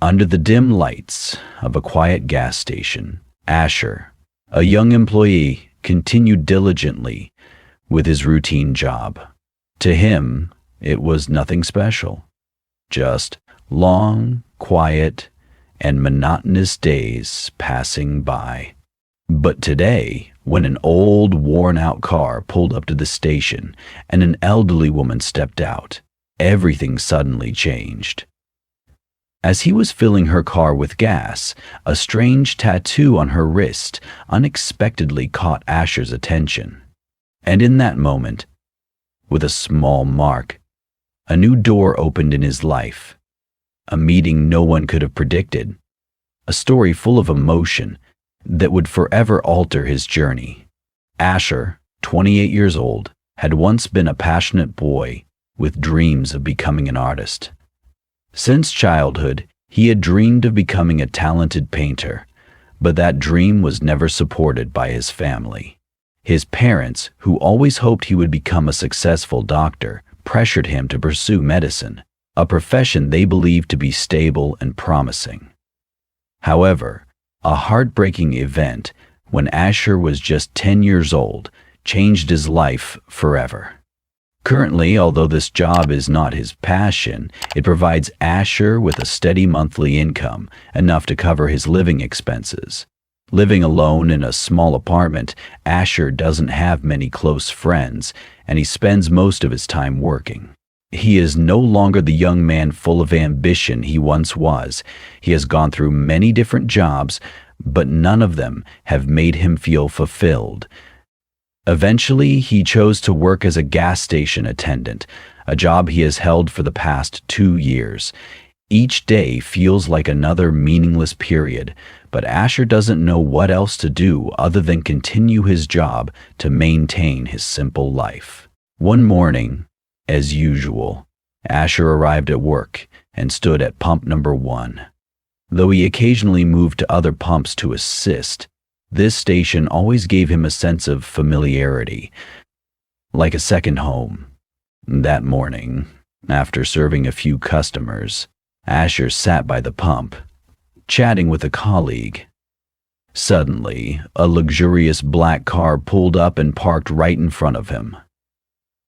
Under the dim lights of a quiet gas station, Asher, a young employee, continued diligently with his routine job. To him, it was nothing special, just long, quiet, and monotonous days passing by. But today, when an old, worn-out car pulled up to the station and an elderly woman stepped out, everything suddenly changed. As he was filling her car with gas, a strange tattoo on her wrist unexpectedly caught Asher's attention. And in that moment, with a small mark, a new door opened in his life. A meeting no one could have predicted. A story full of emotion that would forever alter his journey. Asher, 28 years old, had once been a passionate boy with dreams of becoming an artist. Since childhood, he had dreamed of becoming a talented painter, but that dream was never supported by his family. His parents, who always hoped he would become a successful doctor, pressured him to pursue medicine, a profession they believed to be stable and promising. However, a heartbreaking event when Asher was just 10 years old changed his life forever. Currently, although this job is not his passion, it provides Asher with a steady monthly income, enough to cover his living expenses. Living alone in a small apartment, Asher doesn't have many close friends, and he spends most of his time working. He is no longer the young man full of ambition he once was. He has gone through many different jobs, but none of them have made him feel fulfilled. Eventually, he chose to work as a gas station attendant, a job he has held for the past 2 years. Each day feels like another meaningless period, but Asher doesn't know what else to do other than continue his job to maintain his simple life. One morning, as usual, Asher arrived at work and stood at pump number 1. Though he occasionally moved to other pumps to assist, this station always gave him a sense of familiarity, like a second home. That morning, after serving a few customers, Asher sat by the pump, chatting with a colleague. Suddenly, a luxurious black car pulled up and parked right in front of him.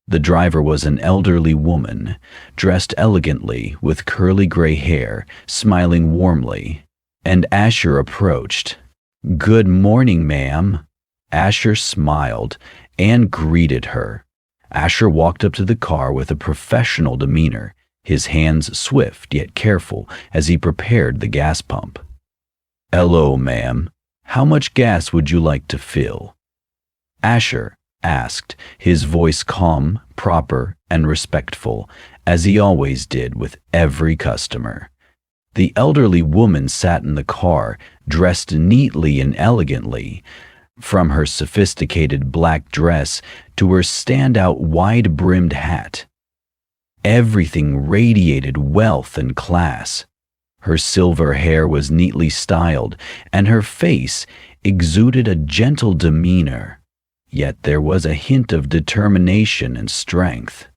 The driver was an elderly woman, dressed elegantly with curly gray hair, smiling warmly, and Asher approached. "Good morning, ma'am." Asher smiled and greeted her. Asher walked up to the car with a professional demeanor, his hands swift yet careful as he prepared the gas pump. "Hello, ma'am. How much gas would you like to fill?" Asher asked, his voice calm, proper, and respectful, as he always did with every customer. The elderly woman sat in the car, dressed neatly and elegantly, from her sophisticated black dress to her standout wide-brimmed hat. Everything radiated wealth and class. Her silver hair was neatly styled, and her face exuded a gentle demeanor, yet there was a hint of determination and strength.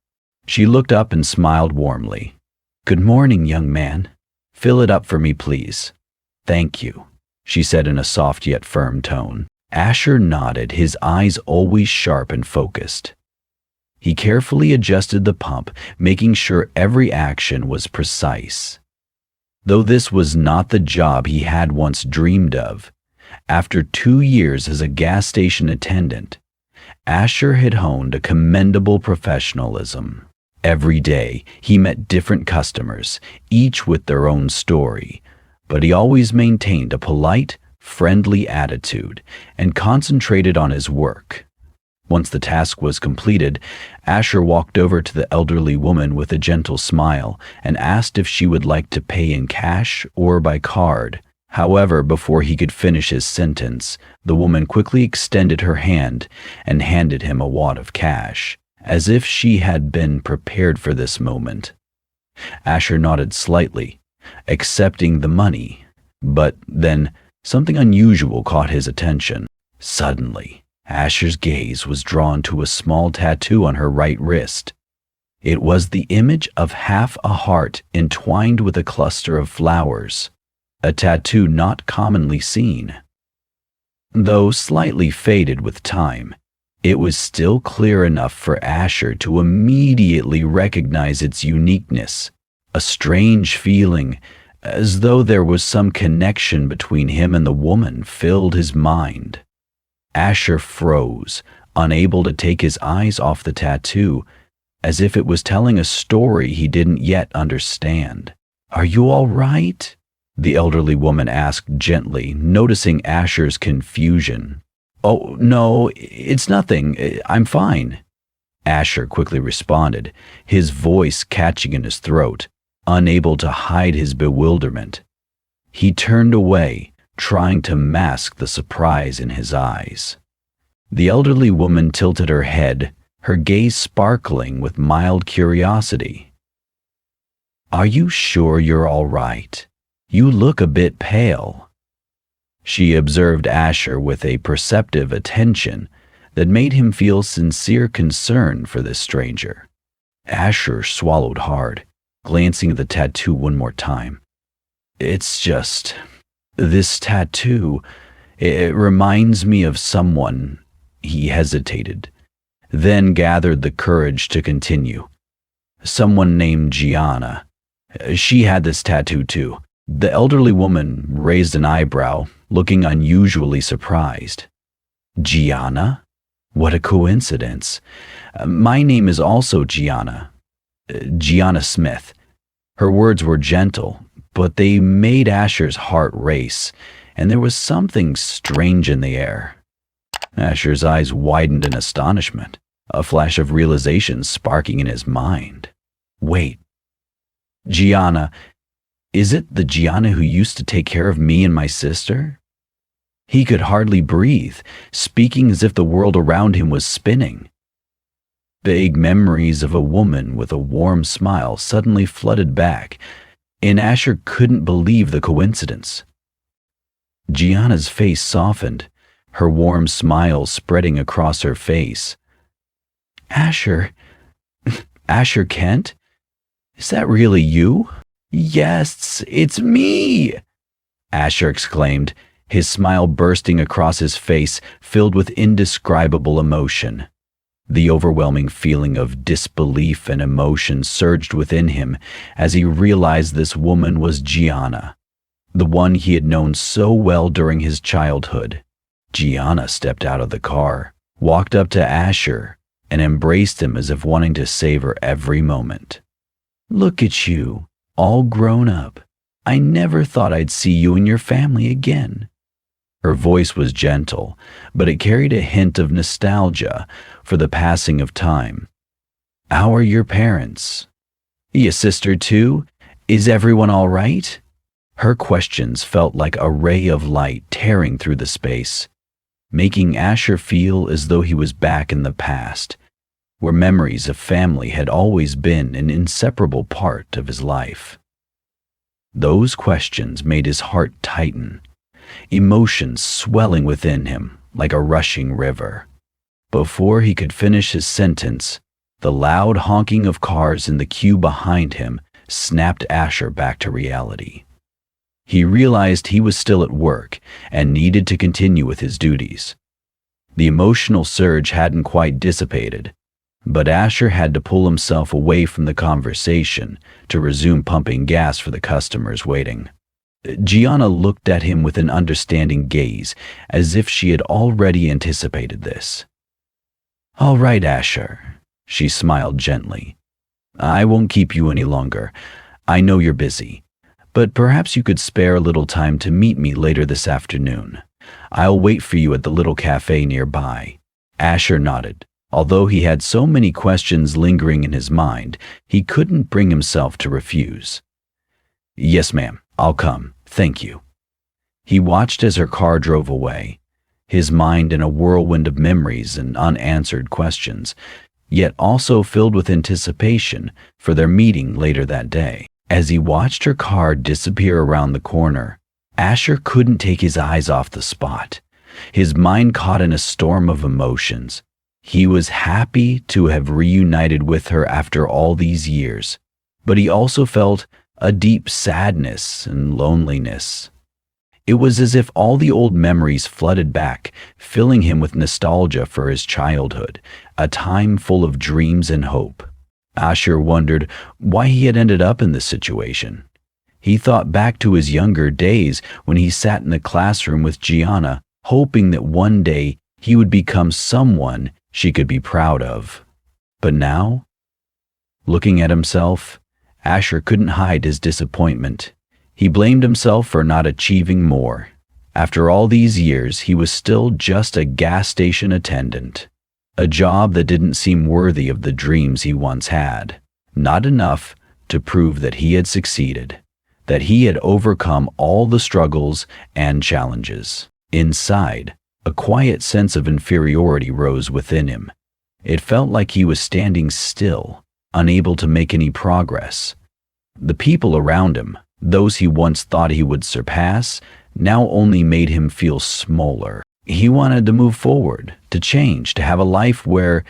She looked up and smiled warmly. "Good morning, young man. Fill it up for me, please." "Thank you," she said in a soft yet firm tone. Asher nodded, his eyes always sharp and focused. He carefully adjusted the pump, making sure every action was precise. Though this was not the job he had once dreamed of, after 2 years as a gas station attendant, Asher had honed a commendable professionalism. Every day, he met different customers, each with their own story, but he always maintained a polite, friendly attitude and concentrated on his work. Once the task was completed, Asher walked over to the elderly woman with a gentle smile and asked if she would like to pay in cash or by card. However, before he could finish his sentence, the woman quickly extended her hand and handed him a wad of cash, as if she had been prepared for this moment. Asher nodded slightly, accepting the money, but then something unusual caught his attention. Suddenly, Asher's gaze was drawn to a small tattoo on her right wrist. It was the image of half a heart entwined with a cluster of flowers, a tattoo not commonly seen. Though slightly faded with time, it was still clear enough for Asher to immediately recognize its uniqueness. A strange feeling, as though there was some connection between him and the woman, filled his mind. Asher froze, unable to take his eyes off the tattoo, as if it was telling a story he didn't yet understand. "Are you all right?" the elderly woman asked gently, noticing Asher's confusion. "Oh, no, it's nothing. I'm fine," Asher quickly responded, his voice catching in his throat, unable to hide his bewilderment. He turned away, trying to mask the surprise in his eyes. The elderly woman tilted her head, her gaze sparkling with mild curiosity. "Are you sure you're all right? You look a bit pale." She observed Asher with a perceptive attention that made him feel sincere concern for this stranger. Asher swallowed hard, glancing at the tattoo one more time. "It's just, this tattoo, it reminds me of someone." He hesitated, then gathered the courage to continue. "Someone named Gianna. She had this tattoo too." The elderly woman raised an eyebrow, looking unusually surprised. "Gianna? What a coincidence. My name is also Gianna. Gianna Smith." Her words were gentle, but they made Asher's heart race, and there was something strange in the air. Asher's eyes widened in astonishment, a flash of realization sparking in his mind. "Wait. Gianna, is it the Gianna who used to take care of me and my sister?" He could hardly breathe, speaking as if the world around him was spinning. Vague memories of a woman with a warm smile suddenly flooded back, and Asher couldn't believe the coincidence. Gianna's face softened, her warm smile spreading across her face. "Asher? Asher Kent? Is that really you?" "Yes, it's me!" Asher exclaimed, his smile bursting across his face, filled with indescribable emotion. The overwhelming feeling of disbelief and emotion surged within him as he realized this woman was Gianna, the one he had known so well during his childhood. Gianna stepped out of the car, walked up to Asher, and embraced him as if wanting to savor every moment. "Look at you, all grown up. I never thought I'd see you and your family again." Her voice was gentle, but it carried a hint of nostalgia for the passing of time. "How are your parents? Your sister too? Is everyone all right?" Her questions felt like a ray of light tearing through the space, making Asher feel as though he was back in the past, where memories of family had always been an inseparable part of his life. Those questions made his heart tighten, emotions swelling within him like a rushing river. Before he could finish his sentence, the loud honking of cars in the queue behind him snapped Asher back to reality. He realized he was still at work and needed to continue with his duties. The emotional surge hadn't quite dissipated, but Asher had to pull himself away from the conversation to resume pumping gas for the customers waiting. Gianna looked at him with an understanding gaze, as if she had already anticipated this. "All right, Asher," she smiled gently. "I won't keep you any longer. I know you're busy, but perhaps you could spare a little time to meet me later this afternoon. I'll wait for you at the little cafe nearby." Asher nodded. Although he had so many questions lingering in his mind, he couldn't bring himself to refuse. "Yes, ma'am, I'll come. Thank you." He watched as her car drove away, his mind in a whirlwind of memories and unanswered questions, yet also filled with anticipation for their meeting later that day. As he watched her car disappear around the corner, Asher couldn't take his eyes off the spot, his mind caught in a storm of emotions. He was happy to have reunited with her after all these years, but he also felt a deep sadness and loneliness. It was as if all the old memories flooded back, filling him with nostalgia for his childhood, a time full of dreams and hope. Asher wondered why he had ended up in this situation. He thought back to his younger days when he sat in the classroom with Gianna, hoping that one day he would become someone she could be proud of. But now, looking at himself, Asher couldn't hide his disappointment. He blamed himself for not achieving more. After all these years, he was still just a gas station attendant, a job that didn't seem worthy of the dreams he once had. Not enough to prove that he had succeeded, that he had overcome all the struggles and challenges. Inside, a quiet sense of inferiority rose within him. It felt like he was standing still, unable to make any progress. The people around him, those he once thought he would surpass, now only made him feel smaller. He wanted to move forward, to change, to have a life where,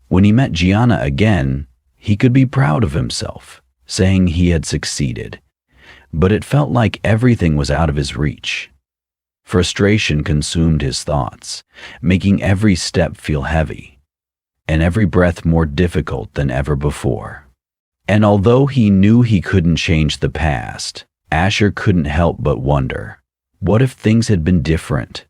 when he met Gianna again, he could be proud of himself, saying he had succeeded. But it felt like everything was out of his reach. Frustration consumed his thoughts, making every step feel heavy, and every breath more difficult than ever before. And although he knew he couldn't change the past, Asher couldn't help but wonder, what if things had been different?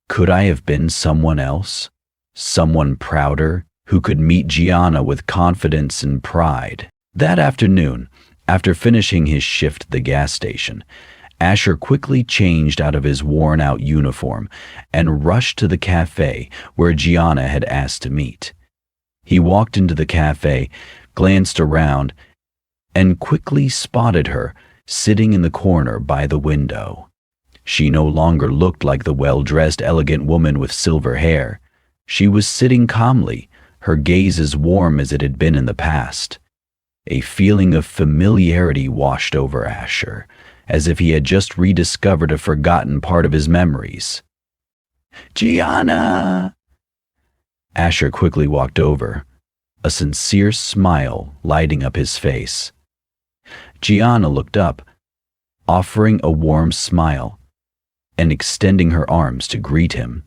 Could I have been someone else? Someone prouder, who could meet Gianna with confidence and pride? That afternoon, after finishing his shift at the gas station, Asher quickly changed out of his worn-out uniform and rushed to the cafe where Gianna had asked to meet. He walked into the cafe, glanced around, and quickly spotted her sitting in the corner by the window. She no longer looked like the well-dressed, elegant woman with silver hair. She was sitting calmly, her gaze as warm as it had been in the past. A feeling of familiarity washed over Asher, as if he had just rediscovered a forgotten part of his memories. "Gianna!" Asher quickly walked over, a sincere smile lighting up his face. Gianna looked up, offering a warm smile and extending her arms to greet him.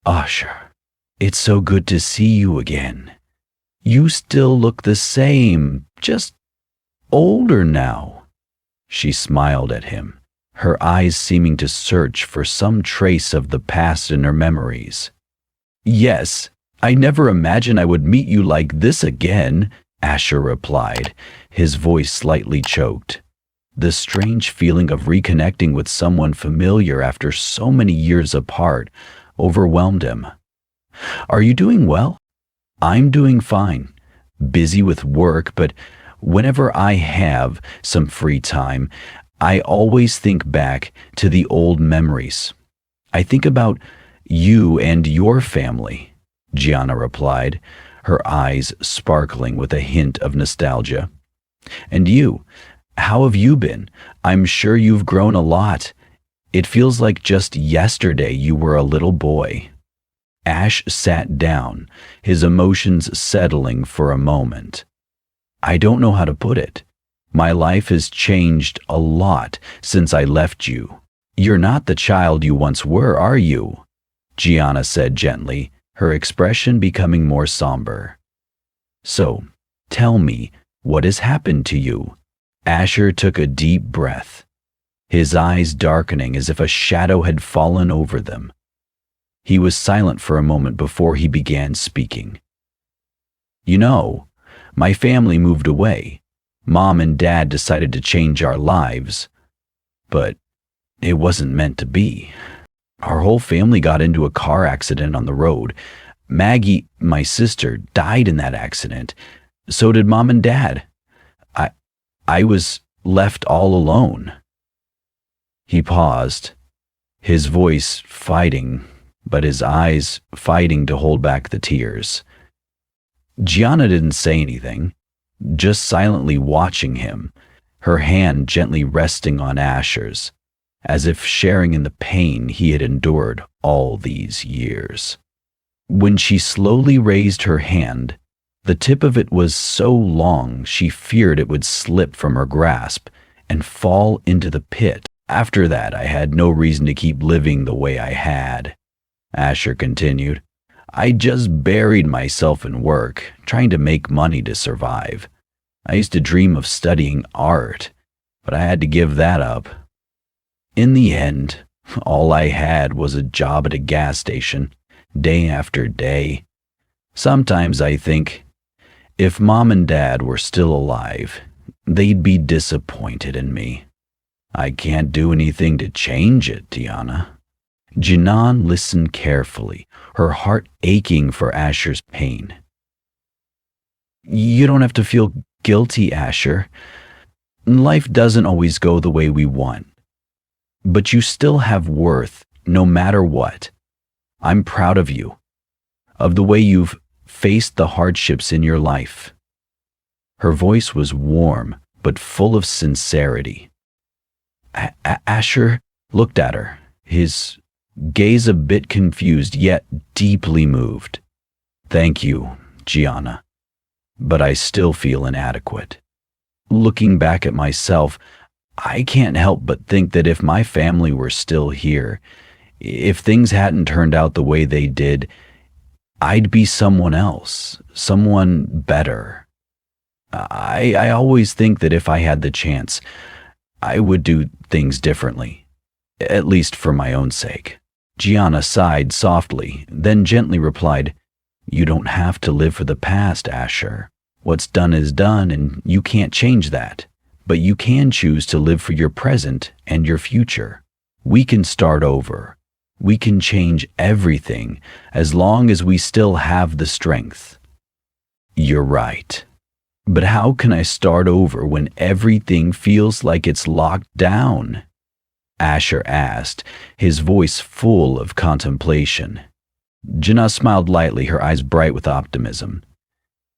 "Asher, it's so good to see you again. You still look the same, just older now." She smiled at him, her eyes seeming to search for some trace of the past in her memories. "Yes, I never imagined I would meet you like this again," Asher replied, his voice slightly choked. The strange feeling of reconnecting with someone familiar after so many years apart overwhelmed him. "Are you doing well?" "I'm doing fine. Busy with work, but whenever I have some free time, I always think back to the old memories. I think about you and your family," Gianna replied, her eyes sparkling with a hint of nostalgia. "And you, how have you been? I'm sure you've grown a lot. It feels like just yesterday you were a little boy." Ash sat down, his emotions settling for a moment. "I don't know how to put it. My life has changed a lot since I left you. You're not the child you once were, are you?" Gianna said gently, her expression becoming more somber. "So, tell me, what has happened to you?" Asher took a deep breath, his eyes darkening as if a shadow had fallen over them. He was silent for a moment before he began speaking. "You know, my family moved away. Mom and Dad decided to change our lives. But it wasn't meant to be. Our whole family got into a car accident on the road. Maggie, my sister, died in that accident. So did Mom and Dad. I was left all alone." He paused, his voice fighting, but his eyes fighting to hold back the tears. Gianna didn't say anything, just silently watching him, her hand gently resting on Asher's, as if sharing in the pain he had endured all these years. When she slowly raised her hand, the tip of it was so long she feared it would slip from her grasp and fall into the pit. After that, I had no reason to keep living the way I had, Asher continued. I just buried myself in work, trying to make money to survive. I used to dream of studying art, but I had to give that up. In the end, all I had was a job at a gas station, day after day. Sometimes I think, if Mom and Dad were still alive, they'd be disappointed in me. I can't do anything to change it, Tiana. Jinan listened carefully, her heart aching for Asher's pain. You don't have to feel guilty, Asher. Life doesn't always go the way we want. But you still have worth, no matter what. I'm proud of you, of the way you've faced the hardships in your life. Her voice was warm, but full of sincerity. Asher looked at her, his gaze a bit confused, yet deeply moved. Thank you, Gianna, but I still feel inadequate. Looking back at myself, I can't help but think that if my family were still here, if things hadn't turned out the way they did, I'd be someone else, someone better. I always think that if I had the chance, I would do things differently, at least for my own sake. Gianna sighed softly, then gently replied, You don't have to live for the past, Asher. What's done is done, and you can't change that. But you can choose to live for your present and your future. We can start over. We can change everything as long as we still have the strength. You're right. But how can I start over when everything feels like it's locked down? Asher asked, his voice full of contemplation. Jinnah smiled lightly, her eyes bright with optimism.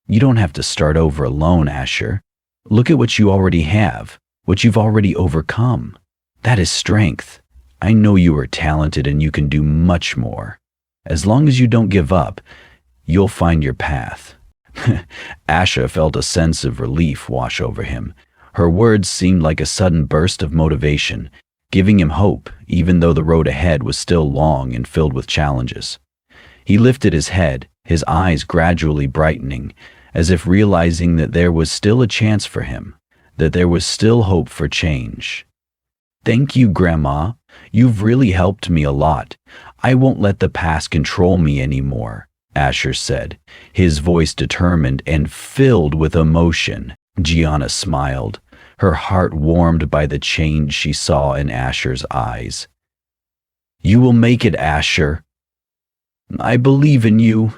You don't have to start over alone, Asher. Look at what you already have, what you've already overcome. That is strength. I know you are talented and you can do much more. As long as you don't give up, you'll find your path. Asha felt a sense of relief wash over him. Her words seemed like a sudden burst of motivation, giving him hope, even though the road ahead was still long and filled with challenges. He lifted his head, his eyes gradually brightening, as if realizing that there was still a chance for him, that there was still hope for change. Thank you, Grandma. You've really helped me a lot. I won't let the past control me anymore, Asher said, his voice determined and filled with emotion. Gianna smiled, her heart warmed by the change she saw in Asher's eyes. You will make it, Asher. I believe in you.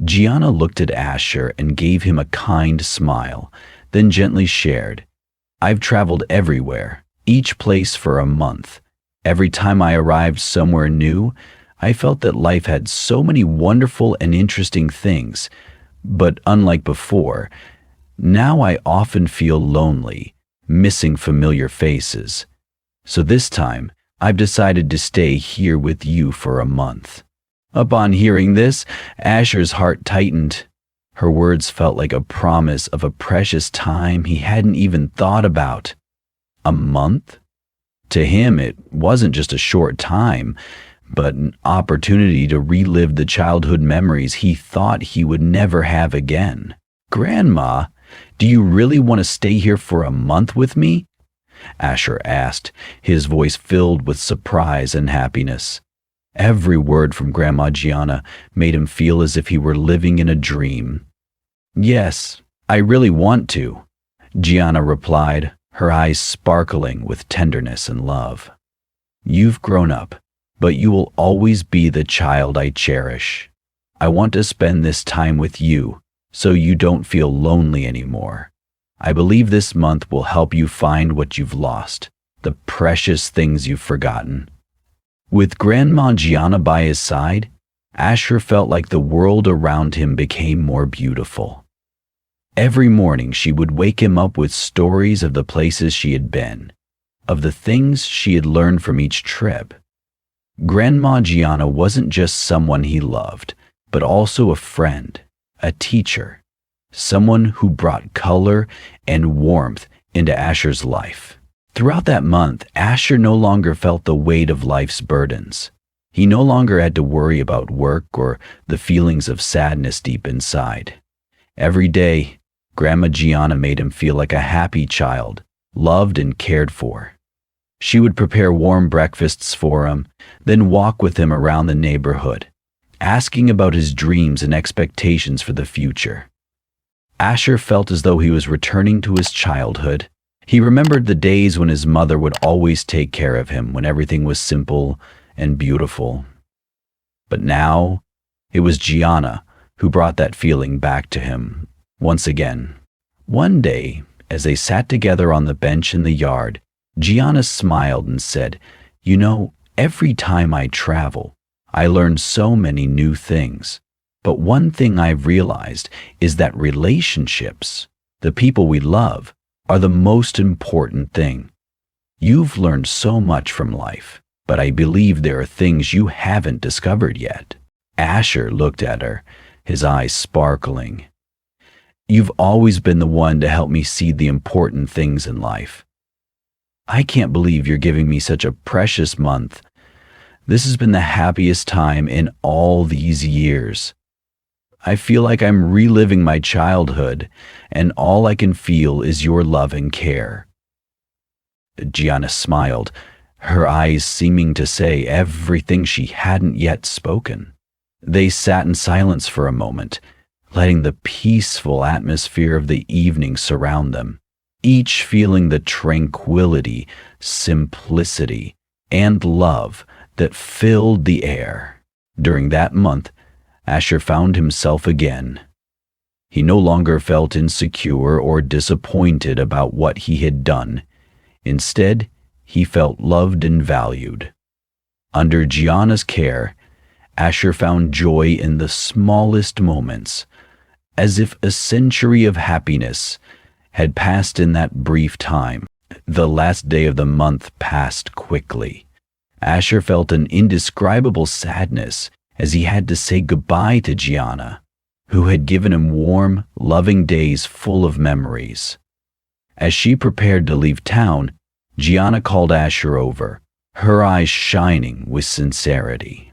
Gianna looked at Asher and gave him a kind smile, then gently shared, I've traveled everywhere, each place for a month. Every time I arrived somewhere new, I felt that life had so many wonderful and interesting things, but unlike before, now I often feel lonely, missing familiar faces. So this time, I've decided to stay here with you for a month. Upon hearing this, Asher's heart tightened. Her words felt like a promise of a precious time he hadn't even thought about. A month? To him, it wasn't just a short time, but an opportunity to relive the childhood memories he thought he would never have again. Grandma, do you really want to stay here for a month with me? Asher asked, his voice filled with surprise and happiness. Every word from Grandma Gianna made him feel as if he were living in a dream. Yes, I really want to, Gianna replied, her eyes sparkling with tenderness and love. You've grown up, but you will always be the child I cherish. I want to spend this time with you, so you don't feel lonely anymore. I believe this month will help you find what you've lost, the precious things you've forgotten. With Grandma Gianna by his side, Asher felt like the world around him became more beautiful. Every morning she would wake him up with stories of the places she had been, of the things she had learned from each trip. Grandma Gianna wasn't just someone he loved, but also a friend, a teacher, someone who brought color and warmth into Asher's life. Throughout that month, Asher no longer felt the weight of life's burdens. He no longer had to worry about work or the feelings of sadness deep inside. Every day, Grandma Gianna made him feel like a happy child, loved and cared for. She would prepare warm breakfasts for him, then walk with him around the neighborhood, asking about his dreams and expectations for the future. Asher felt as though he was returning to his childhood. He remembered the days when his mother would always take care of him, when everything was simple and beautiful. But now, it was Gianna who brought that feeling back to him once again. One day, as they sat together on the bench in the yard, Gianna smiled and said, "You know, every time I travel, I learn so many new things. But one thing I've realized is that relationships, the people we love, are the most important thing. You've learned so much from life, but I believe there are things you haven't discovered yet." Asher looked at her, his eyes sparkling. "You've always been the one to help me see the important things in life. I can't believe you're giving me such a precious month. This has been the happiest time in all these years. I feel like I'm reliving my childhood, and all I can feel is your love and care." Gianna smiled, her eyes seeming to say everything she hadn't yet spoken. They sat in silence for a moment, letting the peaceful atmosphere of the evening surround them, each feeling the tranquility, simplicity, and love that filled the air. During that month, Asher found himself again. He no longer felt insecure or disappointed about what he had done. Instead, he felt loved and valued. Under Gianna's care, Asher found joy in the smallest moments, as if a century of happiness had passed in that brief time. The last day of the month passed quickly. Asher felt an indescribable sadness as he had to say goodbye to Gianna, who had given him warm, loving days full of memories. As she prepared to leave town, Gianna called Asher over, her eyes shining with sincerity.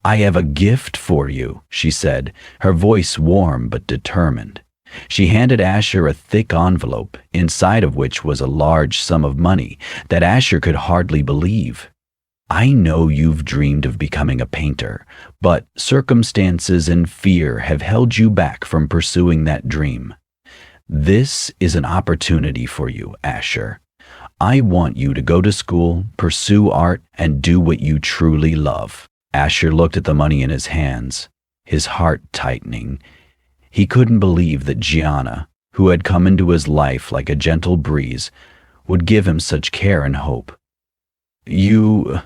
"I have a gift for you," she said, her voice warm but determined. She handed Asher a thick envelope, inside of which was a large sum of money that Asher could hardly believe. "I know you've dreamed of becoming a painter, but circumstances and fear have held you back from pursuing that dream. This is an opportunity for you, Asher. I want you to go to school, pursue art, and do what you truly love." Asher looked at the money in his hands, his heart tightening. He couldn't believe that Gianna, who had come into his life like a gentle breeze, would give him such care and hope. You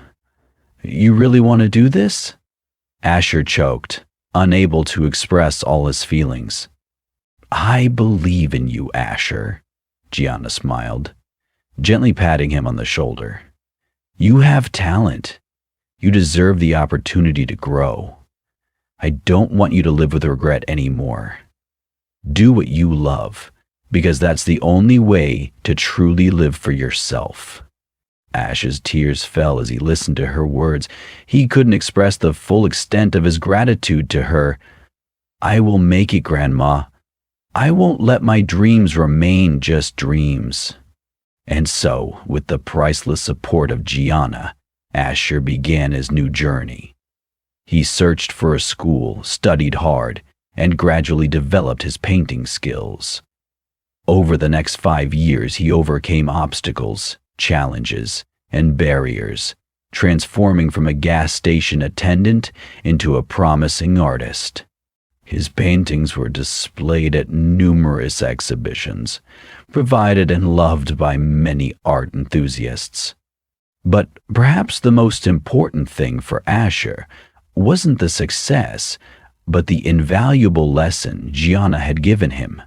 really want to do this?" Asher choked, unable to express all his feelings. "I believe in you, Asher," Gianna smiled, gently patting him on the shoulder. "You have talent. You deserve the opportunity to grow. I don't want you to live with regret anymore. Do what you love, because that's the only way to truly live for yourself." Ash's tears fell as he listened to her words. He couldn't express the full extent of his gratitude to her. "I will make it, Grandma. I won't let my dreams remain just dreams." And so, with the priceless support of Gianna, Asher began his new journey. He searched for a school, studied hard, and gradually developed his painting skills. Over the next 5 years, he overcame obstacles, challenges, and barriers, transforming from a gas station attendant into a promising artist. His paintings were displayed at numerous exhibitions, provided and loved by many art enthusiasts. But perhaps the most important thing for Asher wasn't the success, but the invaluable lesson Gianna had given him.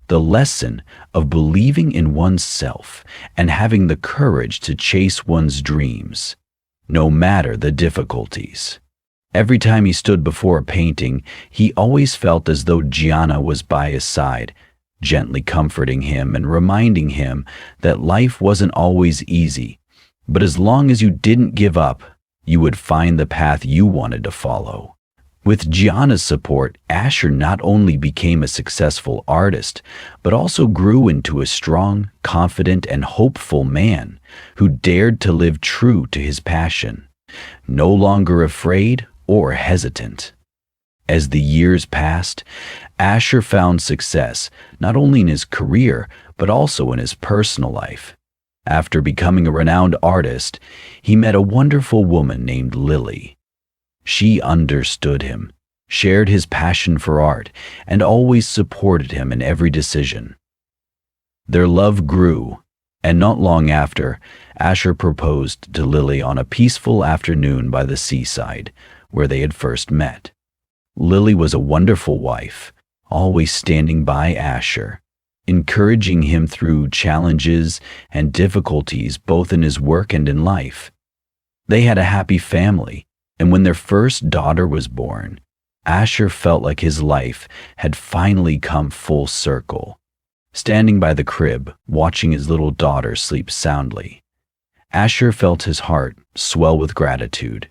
The lesson of believing in oneself and having the courage to chase one's dreams. no matter the difficulties. Every time he stood before a painting, he always felt as though Gianna was by his side, gently comforting him and reminding him that life wasn't always easy, but as long as you didn't give up, you would find the path you wanted to follow. With Gianna's support, Asher not only became a successful artist, but also grew into a strong, confident, and hopeful man who dared to live true to his passion, no longer afraid or hesitant. As the years passed, Asher found success not only in his career, but also in his personal life. After becoming a renowned artist, he met a wonderful woman named Lily. She understood him, shared his passion for art, and always supported him in every decision. Their love grew, and not long after, Asher proposed to Lily on a peaceful afternoon by the seaside, where they had first met. Lily was a wonderful wife, always standing by Asher, encouraging him through challenges and difficulties both in his work and in life. They had a happy family, and when their first daughter was born, Asher felt like his life had finally come full circle. Standing by the crib, watching his little daughter sleep soundly, Asher felt his heart swell with gratitude.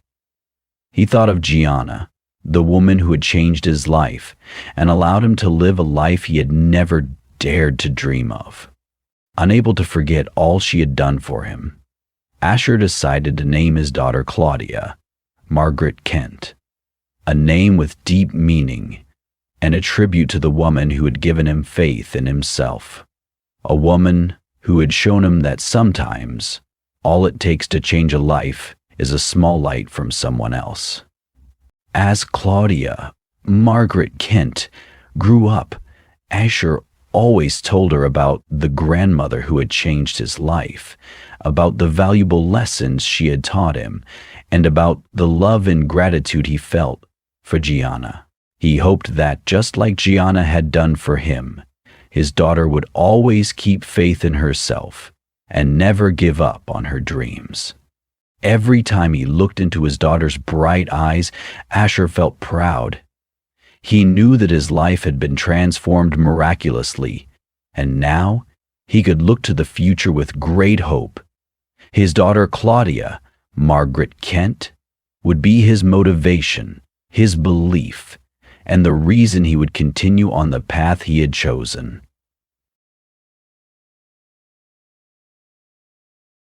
He thought of Gianna, the woman who had changed his life and allowed him to live a life he had never dared to dream of. Unable to forget all she had done for him, Asher decided to name his daughter Claudia, Margaret Kent, a name with deep meaning and a tribute to the woman who had given him faith in himself, a woman who had shown him that sometimes all it takes to change a life is a small light from someone else. As Claudia, Margaret Kent, grew up, Asher always told her about the grandmother who had changed his life, about the valuable lessons she had taught him, and about the love and gratitude he felt for Gianna. He hoped that, just like Gianna had done for him, his daughter would always keep faith in herself and never give up on her dreams. Every time he looked into his daughter's bright eyes, Asher felt proud. He knew that his life had been transformed miraculously, and now he could look to the future with great hope. His daughter Claudia, Margaret Kent, would be his motivation, his belief, and the reason he would continue on the path he had chosen.